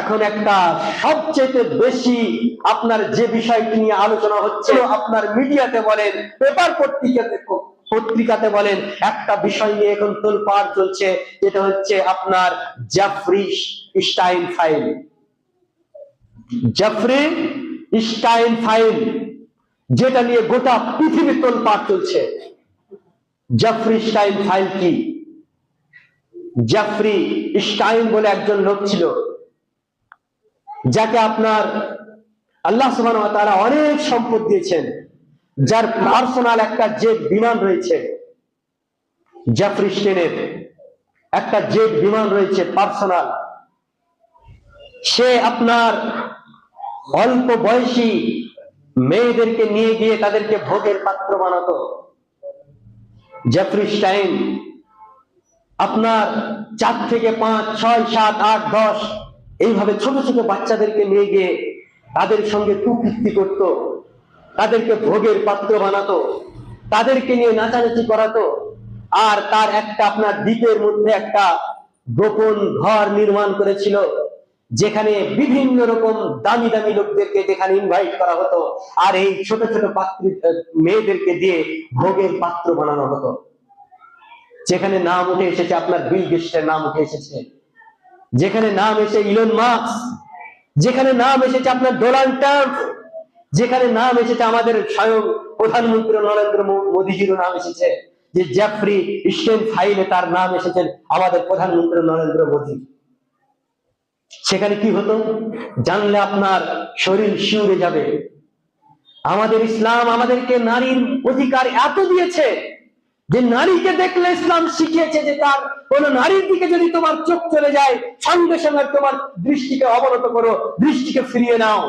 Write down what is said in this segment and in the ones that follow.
এখন একটা সবচেয়ে বেশি আপনার যে বিষয়টি নিয়ে আলোচনা হচ্ছে, আপনার মিডিয়াতে বলেন, পেপার পত্রিকাতে বলেন, একটা বিষয় নিয়ে এখন তোলপাড় চলছে, যেটা হচ্ছে আপনার Jeffrey Stein file. Jeffrey Stein file, যেটা নিয়ে গোটা পৃথিবী তোলপাড় চলছে। জেফ্রি স্টাইন ফাইল কি? জেফ্রি স্টাইন বলে একজন লোক ছিল, যাকে আপনার আল্লাহ সুবহানাহু ওয়া তাআলা অনেক সম্পদ দিয়েছেন, যার পার্সোনাল একটা জেট বিমান রয়েছে। জেফ্রি স্টাইনের একটা জেট বিমান রয়েছে পার্সোনাল। সে আপনার অল্প বয়সী মেয়েদেরকে নিয়ে গিয়ে তাদেরকে ভোগের পাত্র বানাতো। জেফ্রি স্টাইন আপনার 4 থেকে 5, 6, 7, 8, 10 এইভাবে ছোট ছোট বাচ্চাদেরকে নিয়ে গিয়ে তাদের সঙ্গে কুকীর্তি করত, তাদেরকে ভোগের পাত্র বানাতো, তাদেরকে নিয়ে নাচানাচি করাতো। আর তার একটা আপনার দ্বীপের মধ্যে একটা গোপন ঘর নির্মাণ করেছিল, যেখানে বিভিন্ন রকম দামি দামি লোকদেরকে যেখানে ইনভাইট করা হতো, আর এই ছোট ছোট মেয়েদেরকে দিয়ে ভোগের পাত্র বানানো হতো। যেখানে নাম উঠে এসেছে আপনার বিল গেটসের নাম উঠে এসেছে, যেখানে নাম এসে ইলন মাস্ক, যেখানে নাম এসেছে আপনার ডোনাল্ড ট্রাম্প, যেখানে নাম এসেছে আমাদের স্বয়ং প্রধানমন্ত্রী নরেন্দ্র মোদীজিরও নাম এসেছে, যে জেফ্রি স্টাইন ফাইলে তার নাম এসেছেন আমাদের প্রধানমন্ত্রী নরেন্দ্র মোদী। সেখানে কি হতো জানলে আপনার শরীর শিউরে যাবে। আমাদের ইসলাম আমাদেরকে নারীর অধিকার এত দিয়েছে যে নারীকে দেখলে ইসলাম শিখিয়েছে যে তার কোন নারীর দিকে যদি তোমার চোখ চলে যায়, সঙ্গে সঙ্গে তোমার দৃষ্টিকে অবনত করো, দৃষ্টিকে ফিরিয়ে নাও।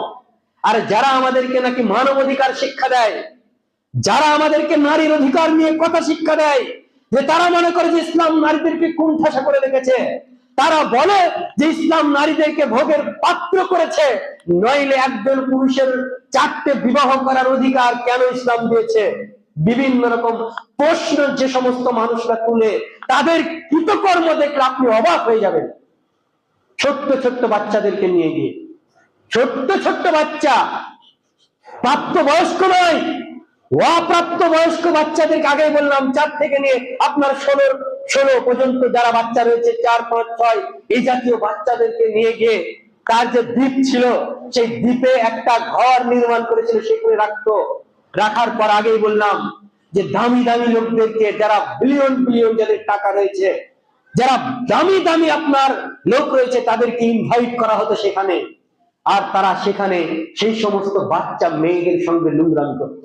আর যারা আমাদেরকে নাকি মানব অধিকার শিক্ষা দেয়, যারা আমাদেরকে নারীর অধিকার নিয়ে কথা শিক্ষা দেয়, যে তারা মনে করে যে ইসলাম নারীদেরকে কুণ্ঠাসা করে রেখেছে, তারা বলে যে ইসলাম নারীদেরকে ভোগের পাত্র করেছে, নইলে একজন পুরুষের 4টে বিবাহ করার অধিকার কেন ইসলাম দিয়েছে। বিভিন্ন রকম প্রশ্ন যে সমস্ত মানুষরা তুলে, তাদের কৃতকর্ম দেখলে আপনি অবাক হয়ে যাবেন। ছোট্ট ছোট্ট বাচ্চাদেরকে নিয়ে গিয়ে, ছোট্ট ছোট্ট বাচ্চা, প্রাপ্ত বয়স্ক নয়, অপ্রাপ্ত বয়স্ক বাচ্চাদেরকে আগেই বললাম 4 থেকে নিয়ে আপনার 16 পর্যন্ত যারা বাচ্চা রয়েছে, 4, 5, 6 এই জাতীয় বাচ্চাদেরকে নিয়ে গিয়ে তার যে দ্বীপ ছিল, সেই দ্বীপে একটা ঘর নির্মাণ করেছিল, সেখানে রাখতো। রাখার পর আগেই বললাম যে দামি দামি লোকদেরকে, যারা বিলিয়ন বিলিয়ন যাদের টাকা রয়েছে, যারা দামি দামি আপনার লোক রয়েছে, তাদেরকে ইনভাইট করা হতো সেখানে। আর তারা সেখানে সেই সমস্ত বাচ্চা মেয়েদের সঙ্গে নোংরামি করত।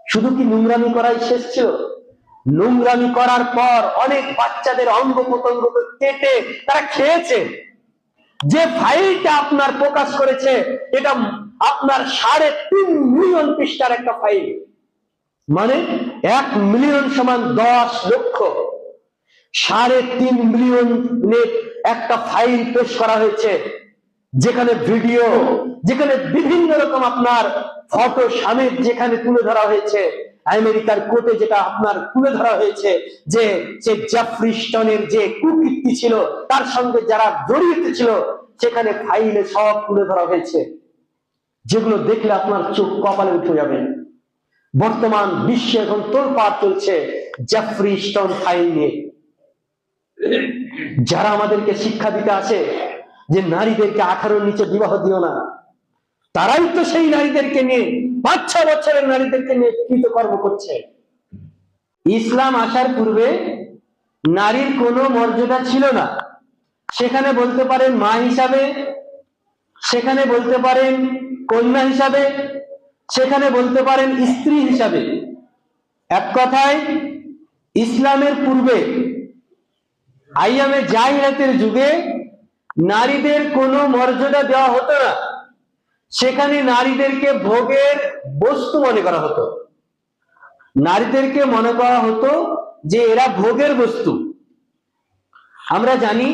শুধু কি নোংরামি করাই শেষ ছিল? নোংরামি করার পর অনেক বাচ্চাদের অঙ্গ প্রত্যঙ্গ কেটে তারা খেয়েছে। যে ফাইলটা আপনার প্রকাশ করেছে, এটা আপনার 3.5 মিলিয়ন পৃষ্ঠার একটা ফাইল, মানে 1 মিলিয়ন সমান 10 লক্ষ। 3.5 মিলিয়নের একটা ফাইল পেশ করা হয়েছে, যেখানে ভিডিও, যেখানে বিভিন্ন রকম আপনার ফটো সমেত যেখানে তুলে ধরা হয়েছে। আমেরিকার কোর্টে যেটা আপনার তুলে ধরা হয়েছে, যে সে জেফ্রি স্টাইনের যে কুকীর্তি ছিল, তার সঙ্গে যারা জড়িত ছিল, সেখানে ফাইলে সব তুলে ধরা হয়েছে, যেগুলো দেখলে আপনার চোখ কপালে উঠে যাবে। বর্তমান বিশ্বে এখন তোলপাড় চলছে জেফ্রি স্টাইন ফাইল নিয়ে। যারা আমাদেরকে শিক্ষা দিতে আসে যে নারীদেরকে 18-র নিচে বিবাহ দিও না, তারাই তো সেই নারীদেরকে নিয়ে, 5-6 বছরের নারীদেরকে নিয়ে কৃতকর্ম করছে। ইসলাম আসার পূর্বে নারীর কোনো মর্যাদা ছিল না। সেখানে বলতে পারেন মা হিসাবে, সেখানে বলতে পারেন কন্যা হিসাবে, সেখানে বলতে পারেন স্ত্রী হিসাবে। এক কথায় ইসলামের পূর্বে, আইয়ামে জাহিলিয়াতের যুগে নারীদের কোনো মর্যাদা দেওয়া হতো না। সেখানে নারীদেরকে ভোগের বস্তু মনে করা হতো। নারীদেরকে মনে করা হতো যে এরা ভোগের বস্তু। আমরা জানি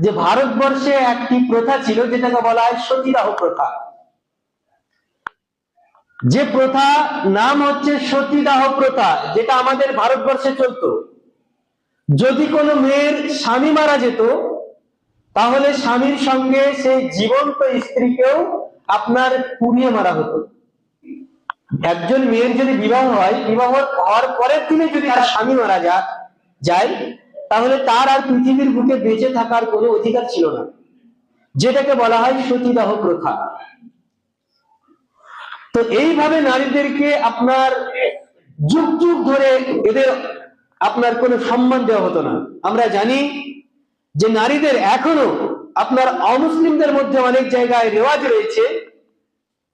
যে ভারতবর্ষে একটি প্রথা ছিল, যেটাকে বলা হয় সতীদাহ প্রথা। যে প্রথা নাম হচ্ছে সতীদাহ প্রথা, যেটা আমাদের ভারতবর্ষে চলতো। যদি কোনো মেয়ের স্বামী মারা যেত, তাহলে স্বামীর সঙ্গে সেই জীবন্ত স্ত্রীকেও আপনার পুড়িয়ে মারা হতো। একজন মেয়ের যদি বিবাহ হয়, বিবাহ হওয়ার পরের দিনে যদি তার স্বামী মারা যায়, তাহলে তার আর পৃথিবীর বুকে বেঁচে থাকার কোনো অধিকার ছিল না, যেটাকে বলা হয় সতীদাহ প্রথা। তো এইভাবে নারীদেরকে আপনার যুগ যুগ ধরে এদের আপনার কোনো সম্মান দেওয়া হতো না। আমরা জানি যে নারীদের এখনো আপনার অমুসলিমদের মধ্যে অনেক জায়গায় রেওয়াজ রয়েছে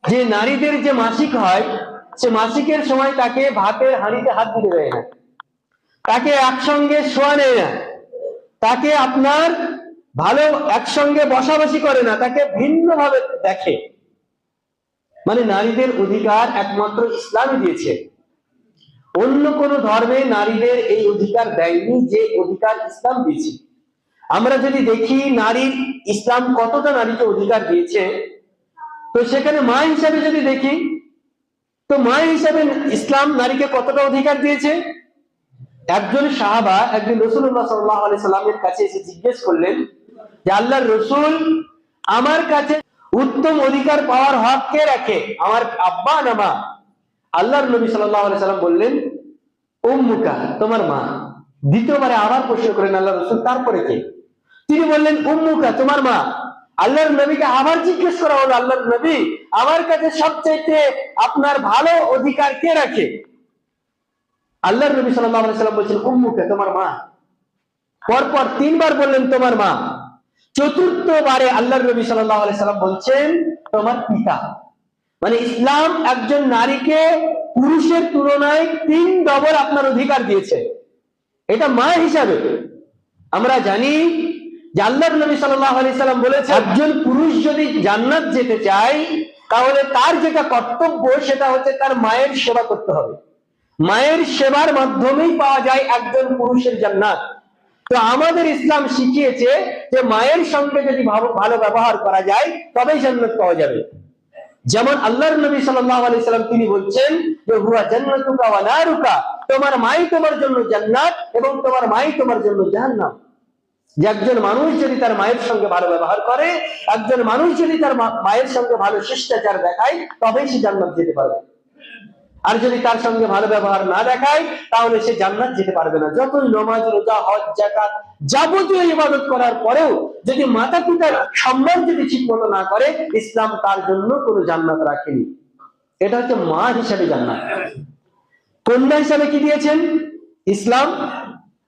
যে নারীদের যে মাসিক হয়, সে মাসিকের সময় তাকে ভাতের হাঁড়িতে হাত দিতে দেয় না, তাকে একসঙ্গে শোয়া নেয় না, তাকে আপনার ভালো একসঙ্গে বসাবসি করে না, তাকে ভিন্নভাবে দেখে। মানে নারীদের অধিকার একমাত্র ইসলামই দিয়েছে, অন্য কোন ধর্মে নারীদের এই অধিকার দেয়নি যে অধিকার ইসলাম দিয়েছে। আমরা যদি দেখি নারীর ইসলাম কতটা নারীকে অধিকার দিয়েছে, তো সেখানে মা হিসাবে যদি দেখি, তো মা হিসাবে ইসলাম নারীকে কতটা অধিকার দিয়েছে। একজন সাহাবা একদিন রাসূলুল্লাহ সাল্লাল্লাহু আলাইহি সাল্লামের কাছে এসে জিজ্ঞেস করলেন যে আল্লাহর রাসূল, আমার কাছে উত্তম অধিকার পাওয়ার হক কে রাখে, আমার আব্বা না মা? আল্লাহর নবী সাল্লাল্লাহু আলাইহি সাল্লাম বললেন, উম্মুকা, তোমার মা। দ্বিতীয়বারে আবার প্রশ্ন করেন আল্লাহর রাসূল, তারপরে কে? তিনি বললেন উম্মুকা, তোমার মা। আল্লাহর নবীকে আবার জিজ্ঞেস করা হলো, আল্লাহর নবী, আমার কাছে সবচাইতে আপনার ভালো অধিকার কে রাখে? আল্লাহর নবী সাল্লাল্লাহু আলাইহি সাল্লাম বলছেন উম্মুকা, তোমার মা। পরপর তিনবার বললেন তোমার মা। চতুর্থবারে আল্লাহর নবী সাল্লাল্লাহু আলাইহি সাল্লাম বলছেন তোমার পিতা। মানে ইসলাম একজন নারীকে পুরুষের তুলনায় 3 ডবল আপনার অধিকার দিয়েছে, এটা মা হিসাবে। আমরা জানি যে আল্লাহর নবী সাল্লাল্লাহু আলাইহি সাল্লাম বলেছেন একজন পুরুষ যদি জান্নাত যেতে চায়, তাহলে তার যেটা কর্তব্য সেটা হচ্ছে তার মায়ের সেবা করতে হবে। মায়ের সেবার মাধ্যমেই পাওয়া যায় একজন পুরুষের জান্নাত। তো আমাদের ইসলাম শিখিয়েছে যে মায়ের সঙ্গে যদি ভালো ব্যবহার করা যায় তবেই জান্নাত পাওয়া যাবে। যেমন আল্লাহর নবী সাল্লাল্লাহু আলাইহি সাল্লাম তিনি বলছেন যে হুয়া জান্নাতুকা ওয়া নারুকা, তোমার মাই তোমার জন্য জান্নাত এবং তোমার মাই তোমার জন্য জাহান্নাম। যে একজন মানুষ যদি তার মায়ের সঙ্গে ভালো ব্যবহার করে, একজন মানুষ যদি তার মায়ের সঙ্গে ভালো শিষ্টাচার দেখায়, তবেই সে জান্নাত যেতে পারবে। আর যদি তার সঙ্গে ভালো ব্যবহার না দেখায়, তাহলে সে জান্নাত যেতে পারবে না। যতই নামাজ, রোজা, হজ, যাকাত যাবতীয় ইবাদত করার পরেও যদি মাতা পিতার সম্মান যদি ঠিকমতো না করে, ইসলাম তার জন্য কোনো জান্নাত রাখেনি। এটা হচ্ছে মা হিসাবে জান্নাত। কন্যা হিসাবে কি দিয়েছেন ইসলাম?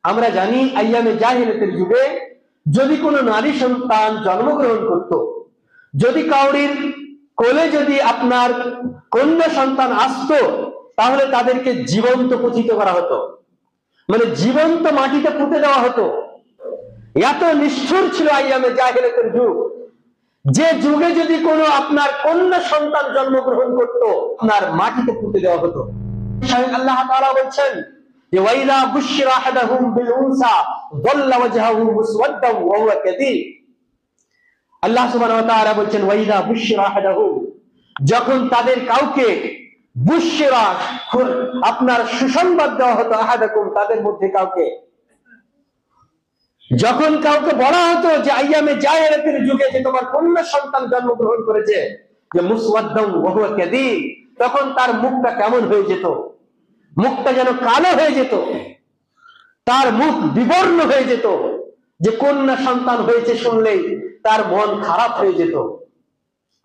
আমরা জানি আইয়ামে জাহিলিয়াতের যুগে যদি কোনো নারী সন্তান জন্মগ্রহণ করত, যদি কাউরির কোলে যদি আপনার কন্যা সন্তান আসতো, তাহলে তাদেরকে জীবন্ত পতিত করা হতো, মানে জীবন্ত মাটিতে পুঁতে দেওয়া হতো। এত নিষ্ঠুর ছিল আইয়ামে জাহিলিয়াতের যুগ, যে যুগে যদি কোনো আপনার কন্যা সন্তান জন্মগ্রহণ করত, আপনার মাটিতে পুঁতে দেওয়া হতো। স্বয়ং আল্লাহ তাআলা বলছেন যে ওয়াইদা বুশরা আহাদাহুম বিল উনসা যাল্লা ওয়াজহুহু মুসওয়াদ্দান ওয়া হুয়া কাযীব। আল্লাহ সুবহানাহু ওয়া তাআলা বলছেন ওয়াইদা বুশরা আহাদাহুম, যখন তাদের কাউকে বুশরা আপনার সুসংবাদ দেওয়া হতো, আহাদাকুম তাদের মধ্যে কাউকে, যখন কাউকে বলা হতো যে আইয়ামে জাহিলিয়াতের যুগে যে তোমার কন্যা সন্তান জন্মগ্রহণ করেছে, যে মুসওয়াদ্দান ওয়া হুয়া কাযীব, তখন তার মুখটা কেমন হয়ে যেত, মুখটা যেন কালো হয়ে যেত, তার মুখ বিবর্ণ হয়ে যেত। যে কন্যা সন্তান হয়েছে শুনলেই তার মন খারাপ হয়ে যেত।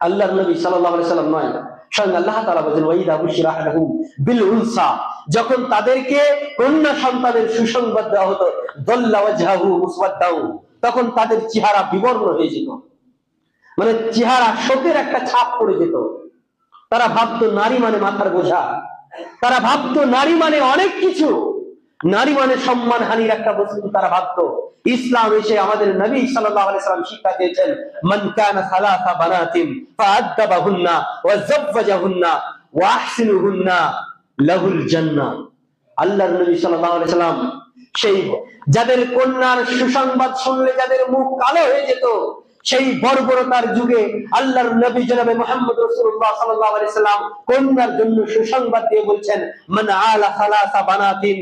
আল্লাহর নবী সাল্লাল্লাহু আলাইহি সাল্লাম নয়, স্বয়ং আল্লাহ তাআলা বলেন ওয়াইদা বুশরা আহাদাহুম বিল উনসা, যখন তাদেরকে কন্যা সন্তানের সুসংবাদ দেওয়া হতো, যাল্লা ওয়াজহুহু মুসওয়াদ্দান, তখন তাদের চেহারা বিবর্ণ হয়ে যেত, মানে চেহারা শোকের একটা ছাপ পড়ে যেত। তারা ভাবতো নারী মানে মাথার বোঝা, তারা ভাবতো নারী মানে অনেক কিছু, নারী মানে সম্মান হানির একটা বস্তু তারা ভাবতো। ইসলাম এসে আমাদের নবী সাল্লাল্লাহু আলাইহি সাল্লাম শিক্ষা দিয়েছেন মান কানা সালাসা বানাতিন ফাআদ্দাবাহুন্না ওয়া যাওয়াজাহুন্না ওয়া আহসিনুহুন্না লাহুল জান্নাহ। আল্লাহর নবী সাল্লাল্লাহু আলাইহি সাল্লাম সেই যাদের কন্যার সুসংবাদ শুনলে যাদের মুখ কালো হয়ে যেত, সেই বর্বরতার যুগে আল্লাহর নবী জনাবে মুহাম্মদ রাসূলুল্লাহ সাল্লাল্লাহু আলাইহি সাল্লাম কন্যার জন্য সুসংবাদ দিয়ে বলছেন মান আলা সালাসা বানাতিন,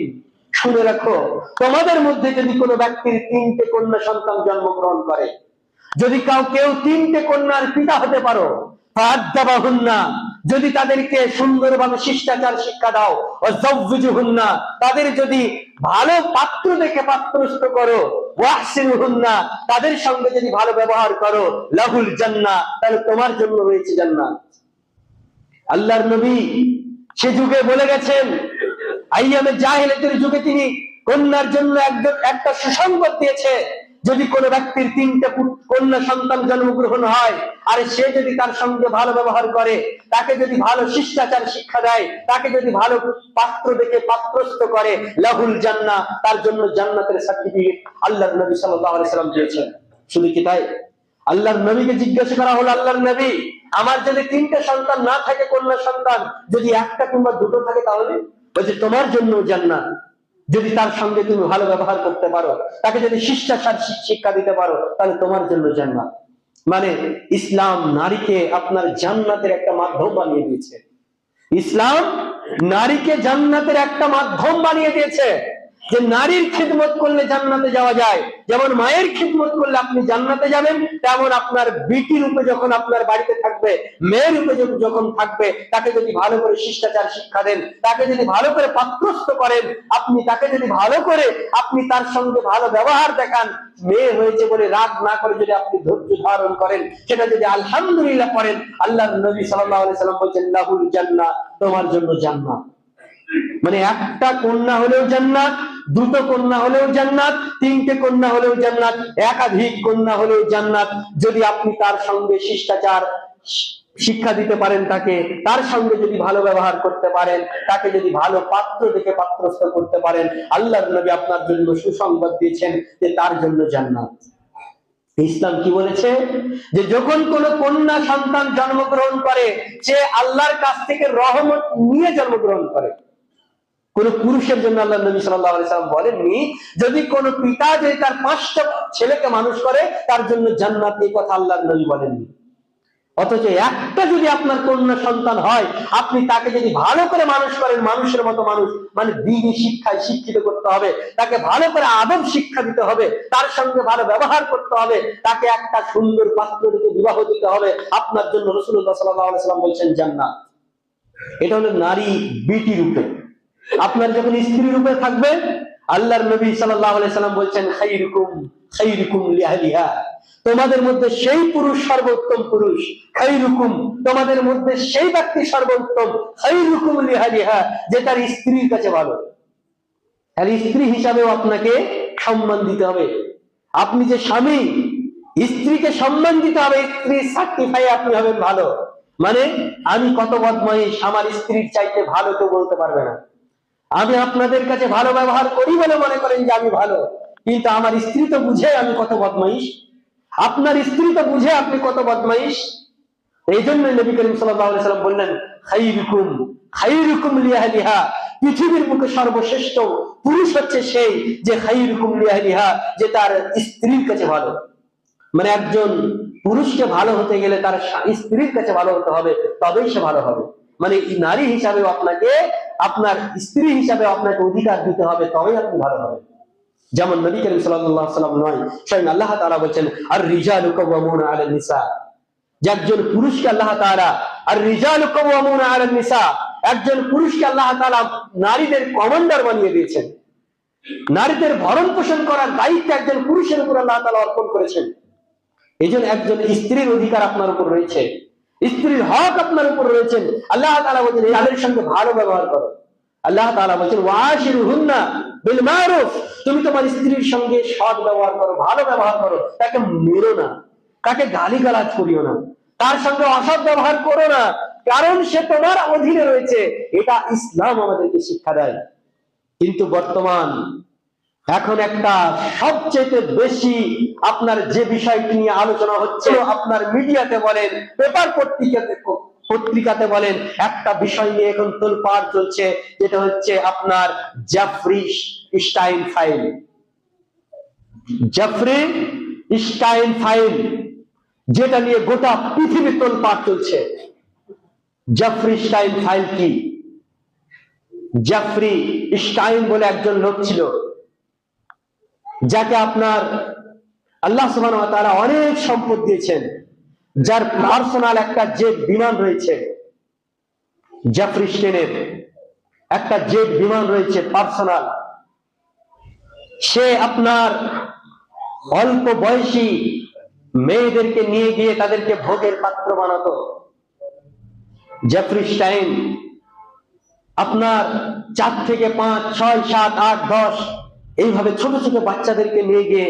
শুনে রাখো তোমাদের মধ্যে যদি কোনো ব্যক্তির 3টে কন্যা সন্তান জন্মগ্রহণ করে, যদি কেউ তিনটে কন্যার পিতা হতে পারো, ফাআদ্দাবাহুন্না, যদি তাদেরকে সুন্দরভাবে শিষ্টাচার শিক্ষা দাও, ওয়াযাওযুজুহুন্না, তাদের যদি ভালো পাত্র দেখে পাত্রস্থ করো, ওয়াহসিনুহুন্না, তাদের সঙ্গে যদি ভালো ব্যবহার করো, লাহুল জান্নাহ, তাহলে তোমার জন্য রয়েছে জান্নাত। আল্লাহর নবী সে যুগে বলে গেছেন, আইয়ামে জাহেলিয়াতের যুগে তিনি কন্যার জন্য একটা সুসংবাদ দিয়েছে, যদি কোনো ব্যক্তির তিনটে কন্যা সন্তান জন্মগ্রহণ হয়, আর সে যদি তার সঙ্গে ভালো ব্যবহার করে, তাকে যদি ভালো শিষ্টাচার শিক্ষা দেয়, তাকে যদি ভালো পাত্র দেখে পাত্রস্থ করে, লাহুল জান্নাহ, তার জন্য জান্নাতের সার্টিফিকেট আল্লাহর নবী সাল্লাল্লাহু আলাইহি সাল্লাম দিয়েছেন। শুধু কি তাই, আল্লাহর নবীকে জিজ্ঞাসা করা হলো, আল্লাহর নবী, আমার যদি তিনটে সন্তান না থাকে, কন্যা সন্তান, যদি একটা কিংবা দুটো থাকে, তাহলে বলছে তোমার জন্য জান্নাত, যদি তার সঙ্গে তুমি ভালো ব্যবহার করতে পারো, তাকে যদি শিষ্টাচার শিক্ষা দিতে পারো, তাহলে তোমার জন্য জান্নাত। মানে ইসলাম নারীকে আপনার জান্নাতের একটা মাধ্যম বানিয়ে দিয়েছে। ইসলাম নারীকে জান্নাতের একটা মাধ্যম বানিয়ে দিয়েছে, যে নারীর খিদমত করলে জান্নাতে যাওয়া যায়। যেমন মায়ের খিদমত করলে আপনি জান্নাতে যাবেন, তেমন আপনার বিটি রূপে যখন আপনার বাড়িতে থাকবে, মেয়ের রূপে যখন থাকবে, তাকে যদি ভালো করে শিষ্টাচার শিক্ষা দেন, তাকে যদি ভালো করে পাত্রস্থ করেন, আপনি তাকে যদি ভালো করে আপনি তার সঙ্গে ভালো ব্যবহার দেখান, মেয়ে হয়েছে বলে রাগ না করে যদি আপনি ধৈর্য ধারণ করেন, সেটা যদি আলহামদুলিল্লাহ করেন, আল্লাহর নবী সাল্লাল্লাহু আলাইহি সাল্লাম বলেছেন, লাহুল জান্নাহ, তোমার জন্য জান্নাত। মানে একটা কন্যা হলেও জান্নাত, দুটো কন্যা হলেও জান্নাত, তিনটে কন্যা হলেও জান্নাত, একাধিক কন্যা হলেও জান্নাত, যদি আপনি তার সঙ্গে শিষ্টাচার শিক্ষা দিতে পারেন, তার সঙ্গে যদি ভালো ব্যবহার করতে পারেন, তাকে যদি ভালো পাত্র দেখে পাত্রস্থ করতে পারেন, আল্লাহর নবী আপনার জন্য সুসংবাদ দিয়েছেন যে তার জন্য জান্নাত। ইসলাম কি বলেছে, যে যখন কোন কন্যা সন্তান জন্মগ্রহণ করে, সে আল্লাহর কাছ থেকে রহমত নিয়ে জন্মগ্রহণ করে। কোন পুরুষের জন্য আল্লাহ নবী সাল্লাল্লাহু আলাইহি সাল্লাম বলেননি, যদি কোন পিতা যদি তার 5টা ছেলেকে মানুষ করে, তার জন্য জান্নাত, এই কথা আল্লাহর নবী বলেননি। অথচ একটা যদি আপনার কন্যা সন্তান হয়, আপনি তাকে যদি ভালো করে মানুষ করেন, মানুষের মতো মানুষ, মানে দ্বীনি শিক্ষায় শিক্ষিত করতে হবে, তাকে ভালো করে আদব শিক্ষা দিতে হবে, তার সঙ্গে ভালো ব্যবহার করতে হবে, তাকে একটা সুন্দর পাত্র দিকে বিবাহ দিতে হবে, আপনার জন্য রাসূলুল্লাহ সাল্লাল্লাহু আলাইহি সাল্লাম বলছেন জান্নাত। এটা হলো নারী বিটি রূপে। আপনার যখন স্ত্রী রূপে থাকবে, আল্লাহর নবী সাল্লাল্লাহু আলাইহি সাল্লাম বলছেন, খায়রুকুম লিআহলিহা, তোমাদের মধ্যে সেই পুরুষ সর্বোত্তম পুরুষ, খায়রুকুম, তোমাদের মধ্যে সেই ব্যক্তি সর্বোত্তম, খায়রুকুম লিআহলিহা, যে তার স্ত্রীর কাছে ভালো। আর স্ত্রী হিসাবেও আপনাকে সম্মান দিতে হবে। আপনি যে স্বামী, স্ত্রীকে সম্মান দিতে হবে, স্ত্রী সার্টিফাই আপনি হবেন ভালো। মানে আমি কত বদমাইশ, আমার স্ত্রীর চাইতে ভালো কেউ বলতে পারবে না। আমি আপনাদের কাছে ভালো ব্যবহার করি বলে মনে করেন যে আমি ভালো, কিন্তু আমার স্ত্রী তো বুঝে আমি কত বদমাইশ, আপনার স্ত্রী তো বুঝে আপনি কত বদমাইশ। এই জন্য নবী করিম সাল্লাল্লাহু আলাইহি সাল্লাম বললেন, খায়রুকুম লিআহলিহা, পৃথিবীর বুকে সর্বশ্রেষ্ঠ পুরুষ হচ্ছে সেই যে খায়রুকুম লিআহলিহা, যে তার স্ত্রীর কাছে ভালো। মানে একজন পুরুষকে ভালো হতে গেলে তার স্ত্রীর কাছে ভালো হতে হবে, তবেই সে ভালো হবে। মানে নারী হিসাবে আপনাকে, আপনার স্ত্রী হিসাবে আপনাকে অধিকার দিতে হবে, তবেই আপনি ভালো হবেন। যেমন নবী করিম সাল্লাল্লাহু আলাইহি সাল্লাম নয়, স্বয়ং আল্লাহ তাআলা বলেছেন, আর রিজালু কাওয়ামুনা আলান নিসা, যে একজন পুরুষকে আল্লাহ তাআলা, আর রিজালু কাওয়ামুনা আলান নিসা, একজন পুরুষকে আল্লাহ তাআলা নারীদের কমান্ডার বানিয়ে দিয়েছেন। নারীদের ভরণ পোষণ করার দায়িত্ব একজন পুরুষের উপর আল্লাহ তাআলা অর্পণ করেছেন। এই জন্য একজন স্ত্রীর অধিকার আপনার উপর রয়েছে, স্ত্রীর হক আপনার উপর রয়েছে। আল্লাহ তাআলা বলেন, তাদের সঙ্গে ভালো ব্যবহার করো। আল্লাহ তাআলা বলেন, ওয়াশিরুহুন্না বিল মারুফ, তুমি তোমার স্ত্রীর সঙ্গে সৎ ব্যবহার করো, ভালো ব্যবহার করো, তাকে মেরো না, তাকে গালিগালাজ করিও না, তার সঙ্গে অসৎ ব্যবহার করো না, কারণ সে তোমার অধীনে রয়েছে। এটা ইসলাম আমাদেরকে শিক্ষা দেয়। কিন্তু বর্তমান এখন একটা সবচেয়ে বেশি আপনার যে বিষয়টি নিয়ে আলোচনা হচ্ছে, আপনার মিডিয়াতে বলেন, পেপার পত্রিকাতে বলেন, একটা বিষয় নিয়ে এখন তোলপাড় চলছে, যেটা হচ্ছে আপনার Jeffrey Stein file. Jeffrey Stein file, যেটা নিয়ে গোটা পৃথিবী তোলপাড় চলছে। জেফ্রি স্টাইন ফাইল কি? জেফ্রি স্টাইন বলে একজন লোক ছিল, যাকে আপনার আল্লাহ সুবহানাহু ওয়া তাআলা অনেক সম্পদ দিয়েছেন, যার পার্সোনাল একটা জেট বিমান রয়েছে, জেফ্রি স্টেনের একটা জেট বিমান রয়েছে পার্সোনাল। সে আপনার অল্প বয়সী মেয়েদেরকে নিয়ে গিয়ে তাদেরকে ভোগের পাত্র বানাতো। জেফ্রি স্টাইন আপনার 4 থেকে 5, 6, 7, 8, 10 এইভাবে ছোট ছোট বাচ্চাদেরকে নিয়ে গিয়ে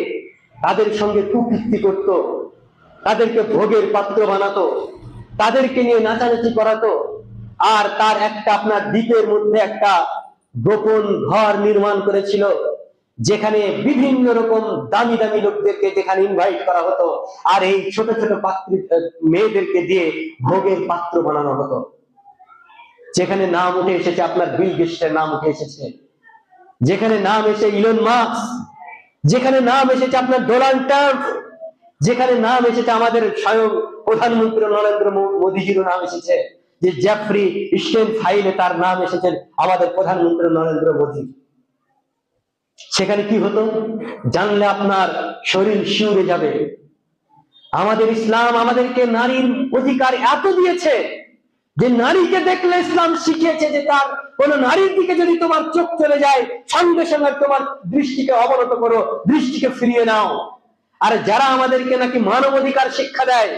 তাদের সঙ্গে কুকীর্তি করত, তাদেরকে ভোগের পাত্র বানাতো, তাদেরকে নিয়ে নাচানাচি করাতো। আর তার একটা আপনার দ্বীপের মধ্যে একটা গোপন ঘর নির্মাণ করেছিল, যেখানে বিভিন্ন রকম দামি দামি লোকদেরকে যেখানে ইনভাইট করা হতো, আর এই ছোট ছোট মেয়েদেরকে দিয়ে ভোগের পাত্র বানানো হতো। যেখানে নাম উঠে এসেছে আপনার বিল গেটসের নাম উঠে এসেছে, যেখানে নাম এসে ইলন মাস্ক, যেখানে নাম এসেছে আপনার ডোনাল্ড ট্রাম্প, যেখানে নাম এসেছে আমাদের স্বয়ং প্রধানমন্ত্রী নরেন্দ্র মোদীজিরও নাম এসেছে, যে জেফ্রি স্টেন ফাইলে তার নাম এসেছেন আমাদের প্রধানমন্ত্রী নরেন্দ্র মোদী। সেখানে কি হতো জানলে আপনার শরীর শিউরে যাবে। আমাদের ইসলাম আমাদেরকে নারীর অধিকার এত দিয়েছে যে নারীকে দেখলে ইসলাম শিখিয়েছে যে তার কোন নারীর দিকে যদি তোমার চোখ চলে যায়, সঙ্গে সঙ্গে তোমার দৃষ্টিকে অবনত করো, দৃষ্টিকে ফিরিয়ে নাও। আর যারা আমাদেরকে নাকি মানব অধিকার শিক্ষা দেয়,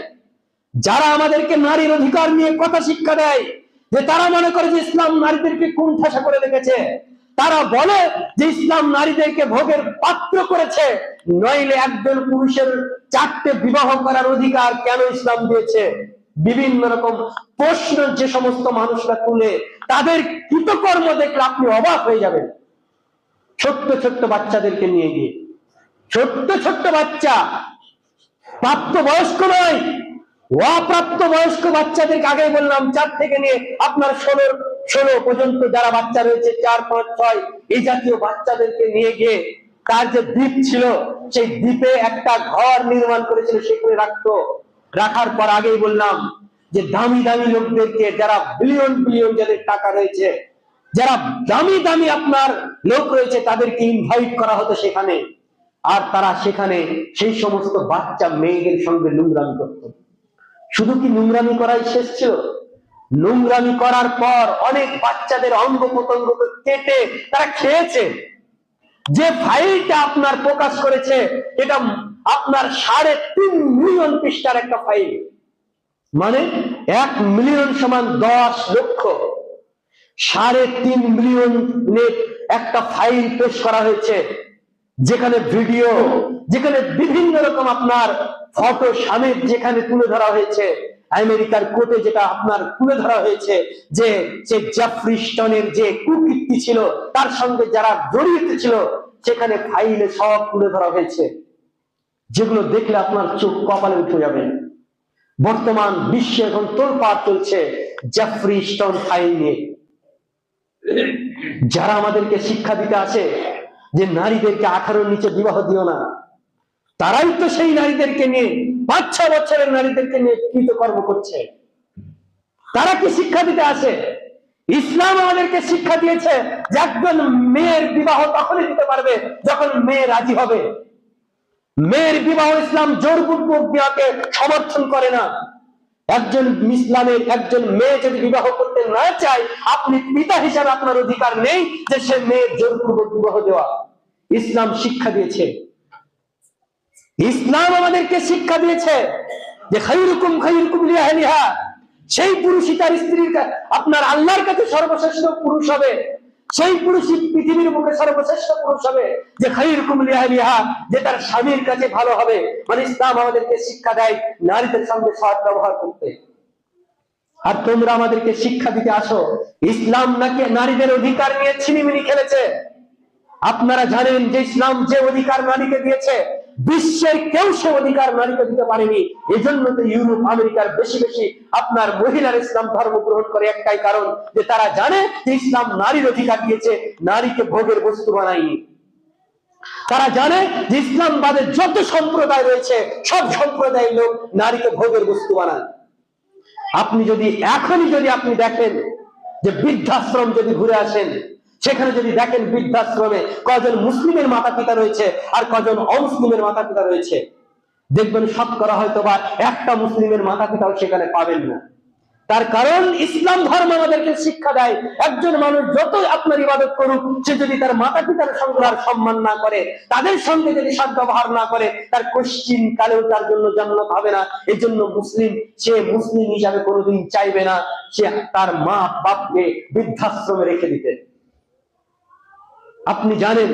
যারা আমাদেরকে নারীর অধিকার নিয়ে কথা শিক্ষা দেয়, যে তারা মনে করে যে ইসলাম নারীদেরকে কুণ্ঠাসা করে রেখেছে, তারা বলে যে ইসলাম নারীদেরকে ভোগের পাত্র করেছে, নইলে একজন পুরুষের 4টে বিবাহ করার অধিকার কেন ইসলাম দিয়েছে। বিভিন্ন রকম প্রশ্ন যে সমস্ত মানুষরা তুলে, তাদের কৃতকর্ম দেখলে আপনি অবাক হয়ে যাবেন। ছোট্ট ছোট্ট বাচ্চাদেরকে নিয়ে গিয়ে, ছোট্ট ছোট্ট বাচ্চা, প্রাপ্ত বয়স্ক নয়, অপ্রাপ্ত বয়স্ক বাচ্চাদেরকে আগে বললাম 4 থেকে নিয়ে আপনার 16 পর্যন্ত যারা বাচ্চা রয়েছে, 4, 5, 6 এই জাতীয় বাচ্চাদেরকে নিয়ে গিয়ে তার যে দ্বীপ ছিল, সেই দ্বীপে একটা ঘর নির্মাণ করেছিল, সেখানে রাখতো। রাখার পর আগেই বললাম যে দামি দামি লোকদেরকে, যারা বিলিয়ন বিলিয়ন যাদের টাকা রয়েছে, যারা দামি দামি আপনার লোক রয়েছে, তাদেরকে ইনভাইট করা হতো সেখানে। আর তারা সেখানে সেই সমস্ত বাচ্চা মেয়েদের সঙ্গে নোংরামি করত। শুধু কি নোংরামি করাই শেষ ছিল? নোংরামি করার পর অনেক বাচ্চাদের অঙ্গ প্রত্যঙ্গ কেটে তারা খেয়েছে। যে ফাইলটা আপনার প্রকাশ করেছে, এটা আপনার 3.5 মিলিয়ন পৃষ্ঠার একটা ফাইল, মানে 1 মিলিয়ন সমান 10 লক্ষ। 3.5 মিলিয়নের একটা ফাইল পেশ করা হয়েছে, যেখানে ভিডিও, যেখানে বিভিন্ন রকম আপনার ফটো সামেত যেখানে তুলে ধরা হয়েছে। আমেরিকার কোর্টে যেটা আপনার তুলে ধরা হয়েছে, যে জেফ্রি স্টোনের যে কুকীর্তি ছিল, তার সঙ্গে যারা জড়িত ছিল, সেখানে ফাইলে সব তুলে ধরা হয়েছে, যেগুলো দেখলে আপনার চোখ কপালে উঠে যাবে। বর্তমান বিশ্বে এখন তোলপাড় চলছে জেফ্রি স্টোন ফাইল নিয়ে। যারা আমাদেরকে শিক্ষা দিতে আসে যে নারীদেরকে 18 নিচে বিবাহ দিও না, তারাই তো সেই নারীদেরকে নিয়ে 5-6 বছরের নারীদেরকে নিয়ে কৃতকর্ম করছে। তারা কি শিক্ষা দিতে আসে? ইসলাম আমাদেরকে শিক্ষা দিয়েছে যে একজন মেয়ের বিবাহ তখনই দিতে পারবে যখন মেয়ে রাজি হবে। মেয়ের বিবাহ ইসলাম জোরপূর্বক বিবাহকে সমর্থন করে না। ইসলামের একজন মেয়ে যদি বিবাহ করতে না চায়, আপনি পিতা হিসাবে আপনার অধিকার নেই যে সে মেয়ের জোরপূর্বক বিবাহ দেওয়া। ইসলাম শিক্ষা দিয়েছে, ইসলাম আমাদেরকে শিক্ষা দিয়েছে যে খায়রুকুম খায়রুকুম লিআহলিহা, সেই পুরুষই তার স্ত্রীর আপনার আল্লাহর কাছে সর্বশ্রেষ্ঠ পুরুষ হবে, সেই পুরুষই পৃথিবীর মুখে সর্বশ্রেষ্ঠ পুরুষ হবে, যে খায়রুকুম লিআহলিহা, যে তার স্বামীর কাছে ভালো হবে। মানে ইসলাম আমাদেরকে শিক্ষা দেয় নারীদের সঙ্গে সৎ ব্যবহার করতে। আর তোমরা আমাদেরকে শিক্ষা দিতে আসো ইসলাম নাকি নারীদের অধিকার নিয়ে ছিনিমিনি খেলেছে। আপনারা জানেন যে ইসলাম যে অধিকার নারীকে দিয়েছে, বিশ্বের কেউ সে অধিকার নারীকে দিতে পারেনি। এজন্য তো ইউরোপ আমেরিকার বেশি বেশি আপনার মহিলার ইসলাম ধর্ম গ্রহণ করে, একটাই কারণ যে তারা জানে যে ইসলাম নারীর অধিকার দিয়েছে, নারীকে ভোগের বস্তু বানায়নি। তারা জানে যে ইসলাম বাদে যত সম্প্রদায় রয়েছে, সব সম্প্রদায়ের লোক নারীকে ভোগের বস্তু বানায়। আপনি যদি এখনই যদি আপনি দেখেন যে বৃদ্ধাশ্রম যদি ঘুরে আসেন, সেখানে যদি দেখেন বৃদ্ধাশ্রমে কজন মুসলিমের মাতা পিতা রয়েছে আর কজন অমুসলিমের মাতা পিতা রয়েছে, দেখবেন শতকরা হয়তো বা একটা মুসলিমের মাথা পিতাও সেখানে পাবেন না। তার কারণ ইসলাম ধর্ম আমাদেরকে শিক্ষা দেয়, একজন মানুষ যতই আপনার ইবাদত করুক, সে যদি তার মাতা পিতার সঙ্গে আর সম্মান না করে, তাদের সঙ্গে যদি সদ্ব্যবহার না করে, তার কোশ্চিন কালেও তার জন্য জান্নাত হবে না। এই জন্য সে মুসলিম হিসাবে কোনোদিন চাইবে না সে তার মা বাপকে বৃদ্ধাশ্রমে রেখে দিতে। আপনি জানেন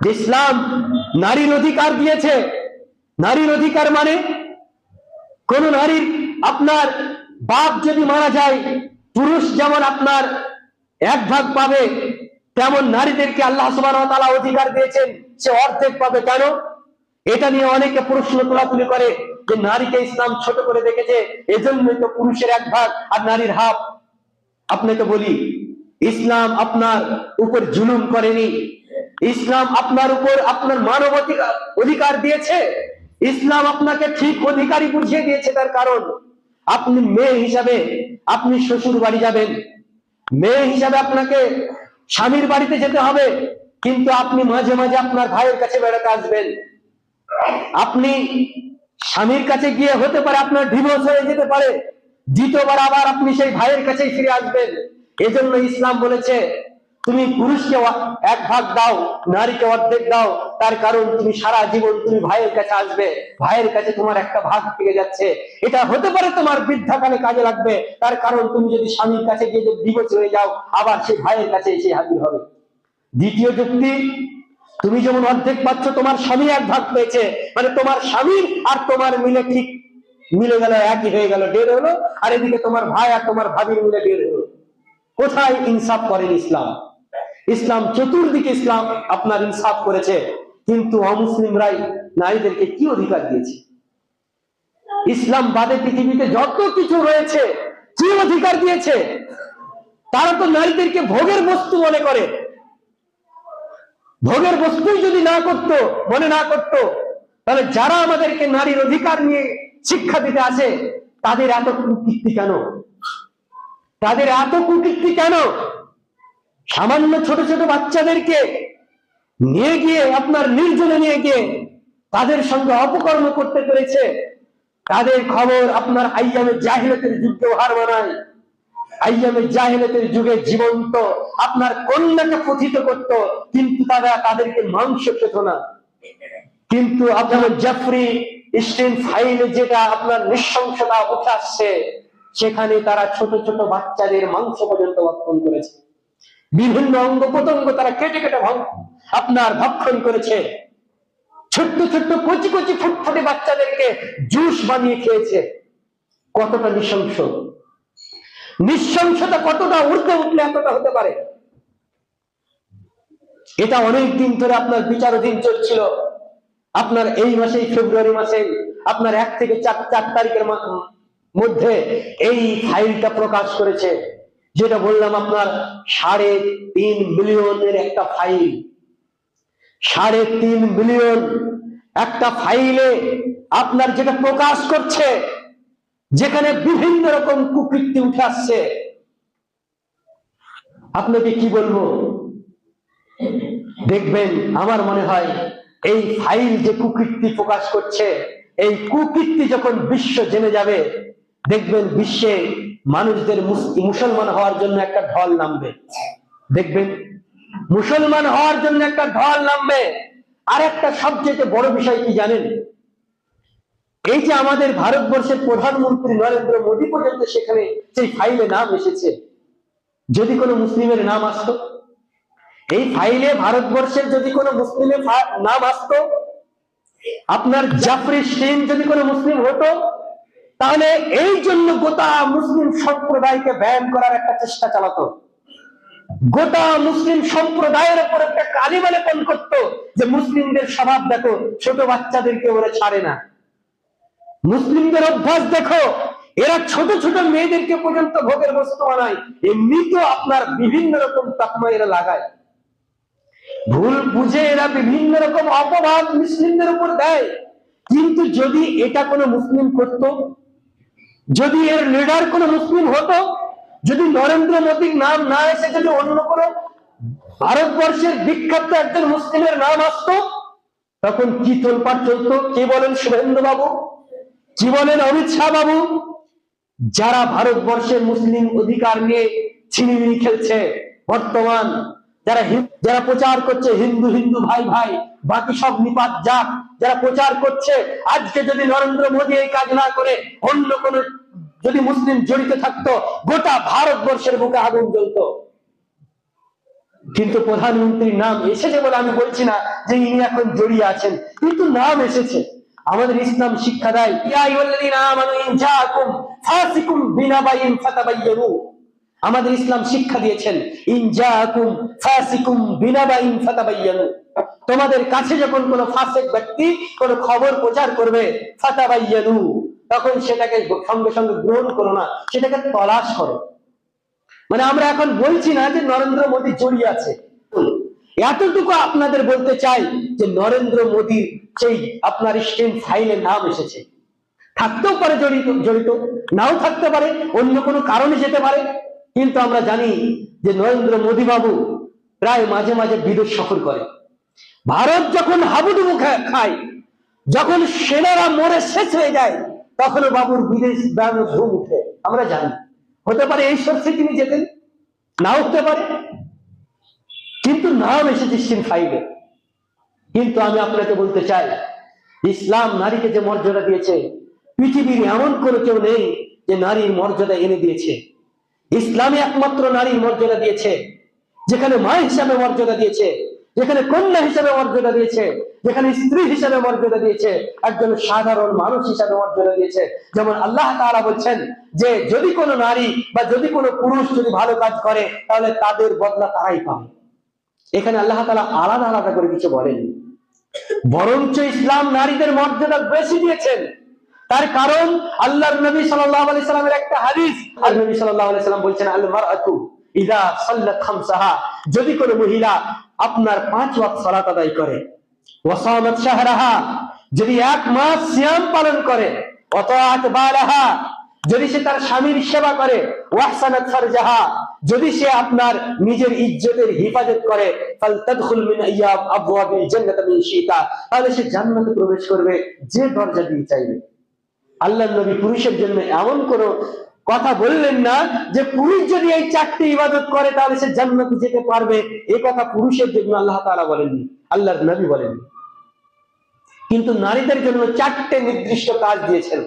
যে ইসলাম নারীর অধিকার দিয়েছে। নারীর অধিকার মানে কোন নারীর আপনার বাপ যদি মারা যায়, পুরুষ যেমন আপনার 1 ভাগ পাবে, তেমন নারীদেরকে আল্লাহ সুবহানাহু ওয়া তাআলা অধিকার দিয়েছেন, সে অর্ধেক পাবে। কেন? এটা নিয়ে অনেকে প্রশ্ন তোলাতুলি করে যে নারীকে ইসলাম ছোট করে দেখেছে, এজন্যই তো পুরুষের 1 ভাগ আর নারীর হাফ। আপনাকে বলি, ইসলাম আপনার উপর জুলুম করেনি। ইসলাম আপনার উপর আপনার মানব অধিকার দিয়েছে। ইসলাম আপনাকে ঠিক অধিকারী বুঝিয়ে দিয়েছে। তার কারণ আপনি মেয়ে হিসাবে আপনি শ্বশুর বাড়ি যাবেন, মেয়ে হিসাবে আপনাকে স্বামীর বাড়িতে যেতে হবে, কিন্তু আপনি মাঝে মাঝে আপনার ভাইয়ের কাছে বেড়াতে আসবেন। আপনি স্বামীর কাছে গিয়ে হতে পারে আপনার ডিভোর্স হয়ে যেতে পারে, দ্বিতীয়বার আবার আপনি সেই ভাইয়ের কাছেই ফিরে আসবেন। এজন্য ইসলাম বলেছে তুমি পুরুষকে 1 ভাগ দাও, নারীকে অর্ধেক দাও। তার কারণ তুমি সারা জীবন তুমি ভাইয়ের কাছে আসবে, ভাইয়ের কাছে তোমার 1 ভাগ থেকে যাচ্ছে। এটা হতে পারে তোমার বৃদ্ধাকালে কাজে লাগবে, তার কারণ তুমি যদি স্বামীর কাছে গিয়ে যদি ডিভোর্স হয়ে যাও, আবার সেই ভাইয়ের কাছে এসে হাজির হবে। দ্বিতীয় যুক্তি, তুমি যেমন অর্ধেক পাচ্ছ, তোমার স্বামী 1 ভাগ পেয়েছে, মানে তোমার স্বামী আর তোমার মিলে ঠিক মিলে গেল, একই হয়ে গেল, 1.5 হলো। আর এদিকে তোমার ভাই আর তোমার ভাবির মিলে 1.5 হলো। কোথায় ইনসাফ করেন ইসলাম? ইসলাম চতুর্দিকে ইসলাম আপনার ইনসাফ করেছে, কিন্তু অমুসলিমরাই নারীদেরকে কি অধিকার দিয়েছে? ইসলাম বাদে পৃথিবীতে যত কিছু রয়েছে কি অধিকার দিয়েছে? তারা তো নারীদেরকে ভোগের বস্তু মনে করে। ভোগের বস্তুই যদি মনে না করতো, তাহলে যারা আমাদেরকে নারীর অধিকার নিয়ে শিক্ষা দিতে আসে, তাদের এত কুকীর্তি কেন? তাদের এত কুকীর্তি কেন? সামান্য ছোট ছোট বাচ্চাদেরকে নিয়ে গিয়ে আপনার নির্জনে নিয়ে গিয়ে তাদের সঙ্গে অপকর্ম করতে পেরেছে। তাদের খবর আপনার আইয়ামে জাহিলিয়াতের যুগে হার মানায়। আইয়ামে জাহিলিয়াতের যুগে জীবন্ত আপনার কন্যাকে পতিত করত, কিন্তু তাদেরকে মাংস খেত না। কিন্তু আপনার জেফরি স্টিন ফাইলে যেটা আপনার নৃশংসতা উঠে আসছে, সেখানে তারা ছোট ছোট বাচ্চাদের মাংস পর্যন্ত ভক্ষণ করেছে। বিভিন্ন অঙ্গ প্রত্যঙ্গ তারা কেটে কেটে আপনার ভক্ষণ করেছে। ছোট্ট ছোট্ট কচি কচি ফুটফুটে বাচ্চাদেরকে জুস বানিয়ে খেয়েছে। কতটা নৃশংস! নৃশংসতা কতটা উঠতে উঠলে এতটা হতে পারে? এটা অনেক দিন ধরে আপনার বিচারাধীন চলছিল। আপনার এই মাসেই ফেব্রুয়ারি মাসে আপনার 1 থেকে 4 তারিখের মধ্যে এই ফাইলটা প্রকাশ করেছে, যেটা বললাম আপনার 3.5 মিলিয়নের একটা ফাইল। 3.5 মিলিয়ন একটা ফাইলে আপনার যেটা প্রকাশ করছে, যেখানে বিভিন্ন রকম কুকীর্তি উঠে আসছে। আপনাকে কি বলবো, দেখবেন আমার মনে হয় এই ফাইল যে কুকীর্তি প্রকাশ করছে, এই কুকীর্তি যখন বিশ্ব জেনে যাবে, দেখবেন বিশ্বে মানুষদের মুসলমান হওয়ার জন্য একটা ঢল নামবে। দেখবেন মুসলমান হওয়ার জন্য একটা ঢল নামবে। আর একটা সবচেয়ে বড় বিষয় কি জানেন? এই যে আমাদের ভারতবর্ষের প্রধানমন্ত্রী নরেন্দ্র মোদী পর্যন্ত সেখানে সেই ফাইলে নাম এসেছে। যদি কোনো মুসলিমের নাম আসতো এই ফাইলে, ভারতবর্ষের যদি কোনো মুসলিমের নাম আসতো, আপনার জাফরি স্টিন যদি কোনো মুসলিম হতো, তাহলে এই জন্য গোটা মুসলিম সম্প্রদায়কে ব্যান করার একটা চেষ্টা চালাতো। গোটা মুসলিম সম্প্রদায়ের উপর একটা কালিমা লেপন করতো যে মুসলিমদের স্বভাব দেখো, ছোট বাচ্চাদেরকে ওরা ছাড়ে না। মুসলিমদের অভ্যাস দেখো, এরা ছোট ছোট মেয়েদেরকে পর্যন্ত ভোগের বস্তু বানায়। এমনি তো আপনার বিভিন্ন রকম তাকমা এরা লাগায়। ভুল বুঝে এরা বিভিন্ন রকম অপবাদ মুসলিমদের উপর দেয়। কিন্তু যদি এটা কোনো মুসলিম করত, যদি এর লিডার কোনো মুসলিম হতো, যদি নরেন্দ্র মোদীর নাম না এসে যদি অন্য কোনো ভারতবর্ষের বিখ্যাত একজন মুসলিমের নাম আসতো, তখন কি তোলপাড় চলতো? কে বলেন শুভেন্দু বাবু, কি বলেন অমিত শাহ বাবু? যারা ভারতবর্ষের মুসলিম অধিকার নিয়ে ছিনিমিনি খেলছে, বর্তমান যারা প্রচার করছে হিন্দু হিন্দু ভাই ভাই, বাকি সব নিপাত যাক, যারা প্রচার করছে, আজকে যদি নরেন্দ্র মোদী এই কাজ না করে অন্য কোন যদি মুসলিম জড়িত থাকতো, গোটা ভারতবর্ষের বুকে আগুন জ্বলতো। কিন্তু প্রধানমন্ত্রীর নাম এসেছে বলে আমি বলছি না যে ইনি এখন জড়িয়ে আছেন, কিন্তু নাম এসেছে। আমাদের ইসলাম শিক্ষা দেয়, আমাদের ইসলাম শিক্ষা দিয়েছেন, তোমাদের কাছে যখন কোন ফাসিক ব্যক্তি কোন খবর প্রচার করবে, ফাতাবাইয়ানু, তখন সেটাকে সঙ্গে সঙ্গে গ্রহণ করো না, সেটাকে তলাশ করো। মানে আমরা এখন বলছি না যে নরেন্দ্র মোদী জড়িয়ে আছে, এতটুকু আপনাদের বলতে চাই যে নরেন্দ্র মোদীর সেই আপনার স্টেম ফাইলে নাম এসেছে, থাকতেও পারে জড়িত, নাও থাকতে পারে, অন্য কোনো কারণে যেতে পারে। কিন্তু আমরা জানি যে নরেন্দ্র মোদী বাবু প্রায় মাঝে মাঝে বিদেশ সফর করে। ভারত যখন হাবুডুবু খায়, যখন সেনারা মরে শেষ হয়ে যায়, তখনও বাবুর বিদেশ বেড়ানোর ধুম উঠে। আমরা জানি, হতে পারে এই সর্ষে তিনি যেতেন, নাও হতে পারে, কিন্তু নাম এসেছে স্টেম ফাইলে। কিন্তু আমি আপনাকে বলতে চাই, ইসলাম নারীকে যে মর্যাদা দিয়েছে, পৃথিবীর এমন কোনো কেউ নেই যে নারীর মর্যাদা এনে দিয়েছে। ইসলামে একমাত্র নারীর মর্যাদা দিয়েছে, যেখানে মা হিসাবে মর্যাদা দিয়েছে, যেখানে কন্যা হিসাবে মর্যাদা দিয়েছে, যেখানে স্ত্রী হিসাবে মর্যাদা দিয়েছে, একজন সাধারণ মানুষ হিসাবে মর্যাদা দিয়েছে। যেমন আল্লাহ তাআলা বলছেন যে যদি কোনো নারী বা যদি কোনো পুরুষ যদি ভালো কাজ করে, তাহলে তাদের বদলা তারাই পাবে। এখানে আল্লাহ তাআলা আলাদা আলাদা করে কিছু বলেননি, বরঞ্চ ইসলাম নারীদের মর্যাদা বেশি দিয়েছেন। তার কারণ আল্লাহর নবী সাল্লাল্লাহু আলাইহি সাল্লামের একটা হাদিস, আল্লাহর নবী সাল্লাল্লাহু আলাইহি সাল্লাম বলছেন, আল মারআতু ইযা সাল্লাত খামসাহা, যদি কোনো মহিলা আপনার 5 ওয়াক্ত সালাত আদায় করে, ওয়া সামাত শাহরাহা, যদি 1 মাস সিয়াম পালন করে, ওয়া তাআত বালাহা, যদি সে তার স্বামীর সেবা করে, ওয়া আহসানাত ফারজাহা, যদি সে আপনার নিজের ইজ্জতের হেফাজত করে, ফালতাদখুল মিন আইয়াব আবওয়াবিল জান্নাতি মিন শিতা, তাহলে সে জান্নাতে প্রবেশ করবে যে দরজা দিয়ে চাইবে। আল্লাহর নবী পুরুষের জন্য এমন কোনো কথা বললেন না যে পুরুষ যদি এই 4টি ইবাদত করে তাহলে সে জান্নাতে যেতে পারবে, এই কথা পুরুষের জন্য আল্লাহ তাআলা বলেননি, আল্লাহর নবী বলেননি। কিন্তু নারীদের জন্য 4টে নির্দিষ্ট কাজ দিয়েছেন,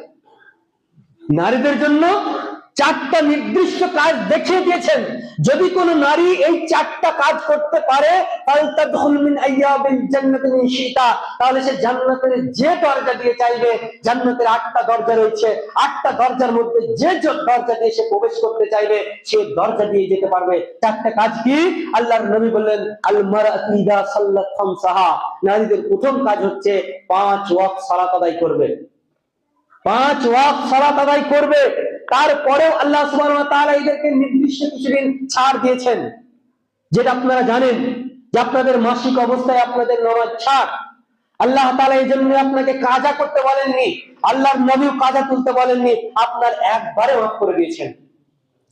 নারীদের জন্য 4টা নির্দিষ্ট কাজ দেখিয়ে দিয়েছেন। যদি কোনো নারী এই 4টা কাজ করতে পারে, তাহলে সে জান্নাতের যে দরজা দিয়ে চাইবে, জান্নাতের 8টা দরজা রয়েছে, 8টা দরজার মধ্যে যে দরজা দিয়ে সে প্রবেশ করতে চাইবে সে দরজা দিয়ে যেতে পারবে। 4টা কাজ কি? আল্লাহর নবী বললেন, আল মারআতু ইযা সাল্লাত খামসাহা, নারীদের প্রথম কাজ হচ্ছে 5 ওয়াক্ত সালাত আদায় করবে, 5 ওয়াক্ত সালাত আদায় করবে। তারপরেও আল্লাহ সুবহানাহু ওয়া তাআলা এদেরকে নির্দিষ্ট কিছুদিন ছাড় দিয়েছেন, যেটা আপনারা জানেন যে আপনাদের মাসিক অবস্থায় আপনাদের নামাজ ছাড়। আল্লাহ তাআলা এই জন্য আপনাকে কাজা করতে বলেননি, আল্লাহর নবীও কাজা তুলতে বলেননি, আপনার একবারে মাফ করে দিয়েছেন।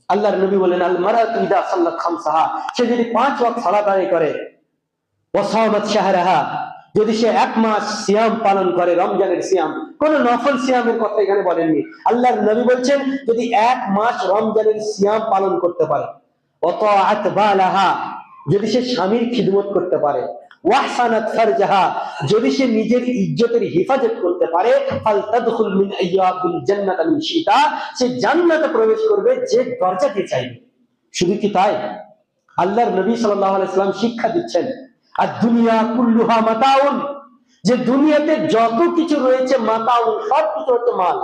আল্লাহর নবী বলেন, আল মারআতু ইযা সাল্লাত খামসাহা, সে যদি 5 ওয়াক্ত সালাত আদায় করে, ওয়া সামাত শাহরাহা, যদি সে 1 মাস সিয়াম পালন করে, রমজানের সিয়াম, কোন নফল সিয়ামের কথা এখানে বলেননি, আল্লাহর নবী বলছেন যদি 1 মাস রমজানের সিয়াম পালন করতে পারে, ওয়া তাআত বালাহা, যদি সে স্বামীর খিদমত করতে পারে, ওয়া আহসানাত ফারজাহা, যদি সে নিজের ইজ্জতের হেফাজত করতে পারে, ফালতাদখুল মিন আইয়াবিল জান্নাতি মিন শিতা, সে জান্নাতে প্রবেশ করবে যে দরজা দিয়ে চাইবে। শুধু কি তাই, আল্লাহর নবী সাল্লাল্লাহু আলাইহি সাল্লাম শিক্ষা দিচ্ছেন, আর দুনিয়া কুল্লুহা মাতাউন, যে দুনিয়াতে যত কিছু রয়েছে মাতাউন, সব কিছু হচ্ছে মাল।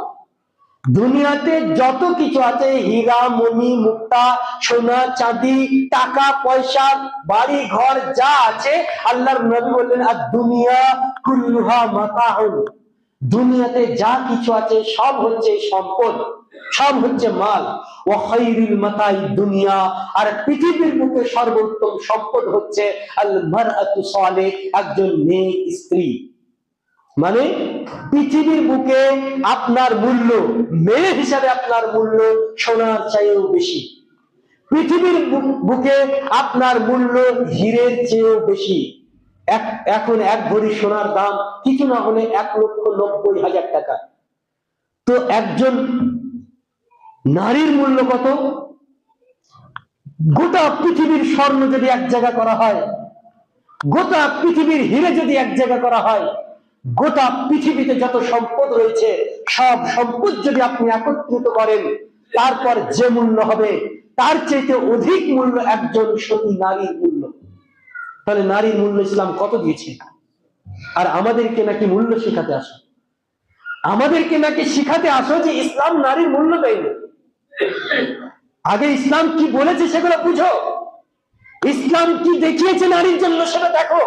দুনিয়াতে যত কিছু আছে, হীরা মণি মুক্তা সোনা চাঁদি টাকা পয়সা বাড়ি ঘর যা আছে, আল্লাহর নবী বললেন আর দুনিয়া কুল্লুহা মাতাউন, দুনিয়াতে যা কিছু আছে সব হচ্ছে সম্পদ, সব হচ্ছে মাল। ওয়া খায়রুল মাতাই দুনিয়া, আর পৃথিবীর বুকে সর্বোত্তম সম্পদ হচ্ছে আল মারআতু সালিহ, একজন নেক স্ত্রী। মানে পৃথিবীর বুকে আপনার মূল্য, মেয়ে হিসাবে আপনার মূল্য সোনার চাইতেও বেশি, পৃথিবীর বুকে আপনার মূল্য হীরের চেয়েও বেশি। এখন 1 ভরি সোনার দাম কিছু না হলে 1,90,000 টাকা। তো একজন নারীর মূল্য কত? গোটা পৃথিবীর স্বর্ণ যদি এক জায়গা করা হয়, গোটা পৃথিবীর হিরে যদি এক জায়গা করা হয়, গোটা পৃথিবীতে যত সম্পদ রয়েছে সব সম্পদ যদি আপনি একত্রিত করেন, তারপর যে মূল্য হবে তার চাইতে অধিক মূল্য একজন সতী নারীর মূল্য। তাহলে নারীর মূল্য ইসলাম কত দিয়েছে? আর আমাদেরকে নাকি মূল্য শেখাতে আসো, আমাদেরকে নাকি শিখাতে আসো যে ইসলাম নারীর মূল্য দেয়নি। আগে ইসলাম কি বলেছে সেগুলো বুঝো, ইসলাম কি দেখিয়েছে নারীর জন্য সেটা দেখো,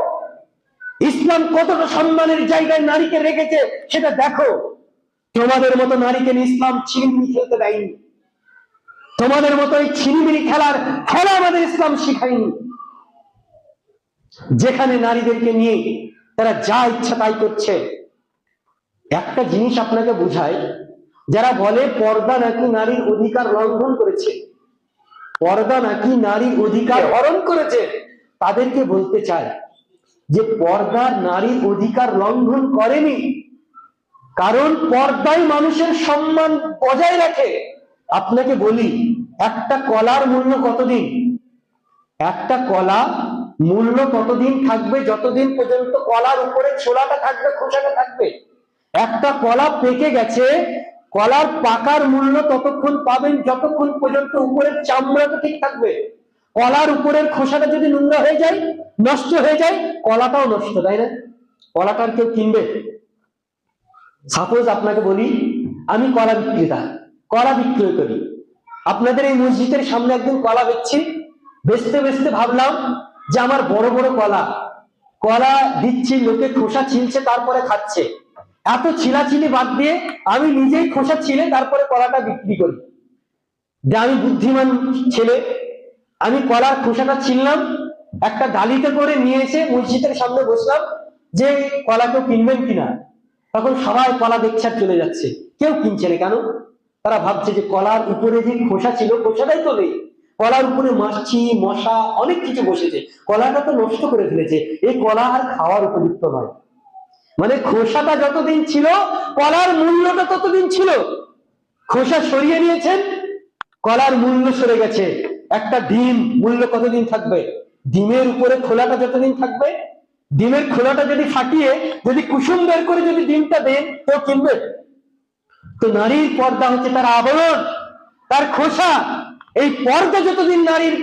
ইসলাম কতটা সম্মানের জায়গায় নারীকে রেখেছে সেটা দেখো। তোমাদের মতো নারীকে ইসলাম ছিনিমিনি খেলতে দেয়নি, তোমাদের মতো এই ছিনিমিনি খেলার খেলা আমাদের ইসলাম শিখায়নি। যেখানে নারীদেরকে নিয়ে তারা যা ইচ্ছা তাই করছে। একটা জিনিস আপনাকে বুঝায়, যারা বলে পর্দা নাকি নারীর অধিকার লঙ্ঘন করেছে, পর্দা নাকি নারীর অধিকার হরণ করেছে, তাদেরকে বলতে চায় যে পর্দা নারীর অধিকার লঙ্ঘন করেনি, কারণ পর্দাই মানুষের সম্মান বজায় রাখে। আপনাকে বলি, একটা কলার মূল্য কতদিন? একটা কলা মূল্য কতদিন থাকবে? যতদিন পর্যন্ত কলার উপরে ছোলাটা থাকবে, খোসাটা থাকবে। একটা কলা পেকে গেছে, কলার পাকার মূল্য ততক্ষণ পাবেন যতক্ষণ পর্যন্ত উপরের চামড়াটা ঠিক থাকবে। কলার উপরের খোসাটা যদি নোংরা হয়ে যায়, নষ্ট হয়ে যায়, কলাটাও নষ্ট, তাই না? কলাটার কেউ কিনবে? সাপোজ আপনাকে বলি, আমি কলা বিক্রেতা, কলা বিক্রয় করি। আপনাদের এই মসজিদের সামনে একদিন কলা বেচছি, বেচতে বেচতে ভাবলাম যে আমার বড় বড় কলা, কলা দিচ্ছি, লোকে খোসা ছিলছে তারপরে খাচ্ছে, এত ছিলাছিলি বাদ দিয়ে আমি নিজেই খোসা ছিলে তারপরে কলাটা বিক্রি করি। যে আমি বুদ্ধিমান ছেলে, আমি কলার খোসাটা ছিললাম, একটা ডালিতে করে নিয়ে এসে মসজিদের সামনে বসলাম যে কলা কেউ কিনবেন কিনা। তখন সবাই কলা দেখছে আর চলে যাচ্ছে, কেউ কিনছে না। কেন? তারা ভাবছে যে কলার উপরে যে খোসা ছিল, খোসাটাই তো নেই, কলার উপরে মাছি মশা অনেক কিছু বসেছে, কলাটা তো নষ্ট করে ফেলেছে, এই কলা আর খাওয়ার উপযুক্ত নয়। মানে খোসাটা যতদিন ছিল কলার মূল্যটা ততদিন ছিল, খোসা সরিয়ে নিয়েছেন, কলার মূল্য সরে গেছে। একটা ডিম মূল্য কতদিন থাকবে? ডিমের উপরে খোলাটা যতদিন থাকবে। ডিমের খোলাটা যদি ফাটিয়ে যদি কুসুম বের করে যদি ডিমটা দেন, কেউ কিনবে? তো নারীর পর্দা হচ্ছে তার আবরণ, তার খোসা। এই পর্দা যতদিন নারীর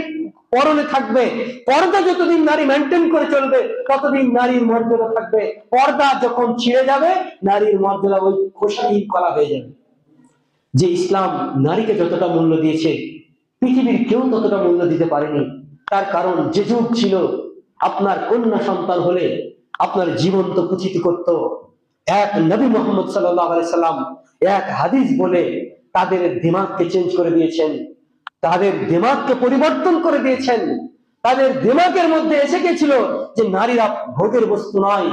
পরনে থাকবে, পর্দা যতদিন নারী মেনটেন করে চলবে, ততদিন নারীর মর্যাদা থাকবে। পর্দা যখন ছিঁড়ে যাবে, নারীর মর্যাদা ওই খোসাহীন কলা হয়ে যাবে। যে ইসলাম নারীকে যতটা মূল্য দিয়েছে, পৃথিবীর কেউ ততটা মূল্য দিতে পারেনি। তার কারণ, যে যুগ ছিল আপনার কন্যা সন্তান হলে আপনার জীবন্ত পুঁথিতি করত, এক নবী মোহাম্মদ সাল্লাল্লাহু আলাইহি সাল্লাম এক হাদিস বলে তাদের দিমাগকে চেঞ্জ করে দিয়েছেন, তাদের দিমাগকে পরিবর্তন করে দিয়েছেন। তাদের দিমাগের মধ্যে এসে গেছিল যে নারীরা ভোগের বস্তু নয়,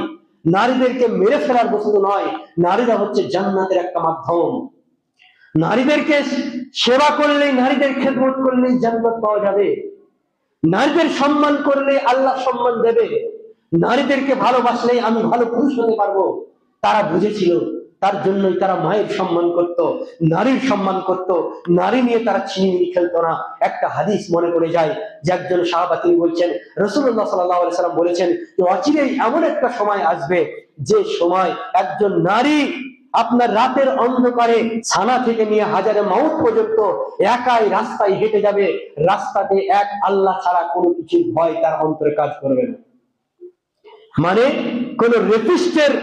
নারীদেরকে মেরে ফেলার বস্তু নয়, নারীরা হচ্ছে জান্নাতের একটা মাধ্যম। নারীদেরকে সেবা করলেই, নারীদের খেদমত করলেই জান্নাত পাওয়া যাবে, নারীদের সম্মান করলে আল্লাহ সম্মান দেবে, নারীদেরকে ভালোবাসলেই আমি ভালো পুরুষ হতে পারবো। তারা বুঝেছিল, তার জন্যই তারা মায়ের সম্মান করত, নারীর সম্মান করত, নারী নিয়ে তারা ছিনিমিনি খেলতো না। একটা হাদিস মনে পড়ে যায় যে একজন সাহাবা তিনি বলছেন, রাসূলুল্লাহ সাল্লাল্লাহু আলাইহি সাল্লাম বলেছেন যে অচিরেই এমন একটা সময় আসবে যে সময় একজন নারী আপনার রাতের অন্ধকারে ছানা থেকে নিয়ে হাজারে মাউত পর্যন্ত একাই রাস্তায় হেঁটে যাবে, রাস্তাতে এক আল্লাহ ছাড়া কোনো কিছুর ভয় তার অন্তরে কাজ করবে না। মানে কোন রেপিস্টের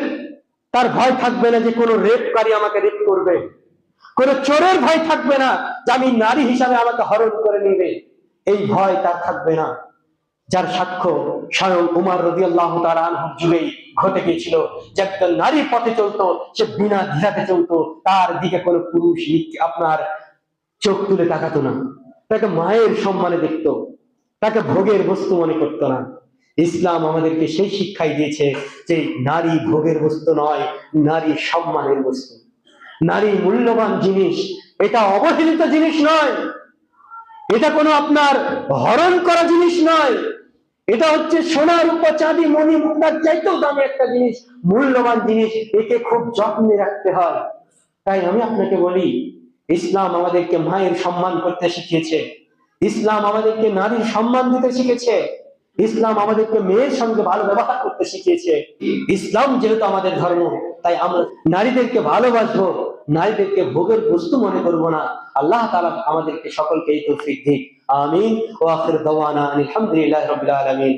তার ভয় থাকবে না যে কোন রেপকারী আমাকে রেপ করবে, কোন চোরের ভয় থাকবে না যে আমি নারী হিসাবে আমাকে হরণ করে নেবে, এই ভয় তার থাকবে না। যার সাক্ষ্য স্বয়ং উমর রাদিয়াল্লাহু তাআলা আনহু যুগেই ঘটে গিয়েছিল, যে একজন নারী পথে চলতো, সে বিনা দ্বিধাতে চলতো, তার দিকে কোনো পুরুষ আপনার চোখ তুলে তাকাতো না, তাকে মায়ের সম্মানে দেখতো, তাকে ভোগের বস্তু মনে করতো না। ইসলাম আমাদেরকে সেই শিক্ষাই দিয়েছে যে নারী ভোগের বস্তু নয়, নারী সম্মানের বস্তু, নারী মূল্যবান জিনিস, এটা অবহেলিত জিনিস নয়, এটা কোনো আপনার হরণ করা জিনিস নয়, এটা হচ্ছে সোনা রূপা চাঁদি মণি মুক্তার চাইতেও দামি একটা জিনিস, মূল্যবান জিনিস। একে খুব যত্নে রাখতে হয়। তাই আমি আপনাকে বলি, ইসলাম আমাদেরকে মায়ের সম্মান করতে শিখিয়েছে, ইসলাম আমাদেরকে নারীর সম্মান দিতে শিখেছে, ইসলাম আমাদেরকে মেয়ের সঙ্গে ভালো ব্যবহার করতে শিখিয়েছে। ইসলাম যেহেতু আমাদের ধর্ম, তাই আমরা নারীদেরকে ভালোবাসবো, নারীদেরকে ভোগের বস্তু মনে করবো না। আল্লাহ তাআলা আমাদেরকে সকলকে এই তৌফিক দিক। আমিন। ওয়া আখির দাওয়ানা আলহামদুলিল্লাহি রাব্বিল আলামিন।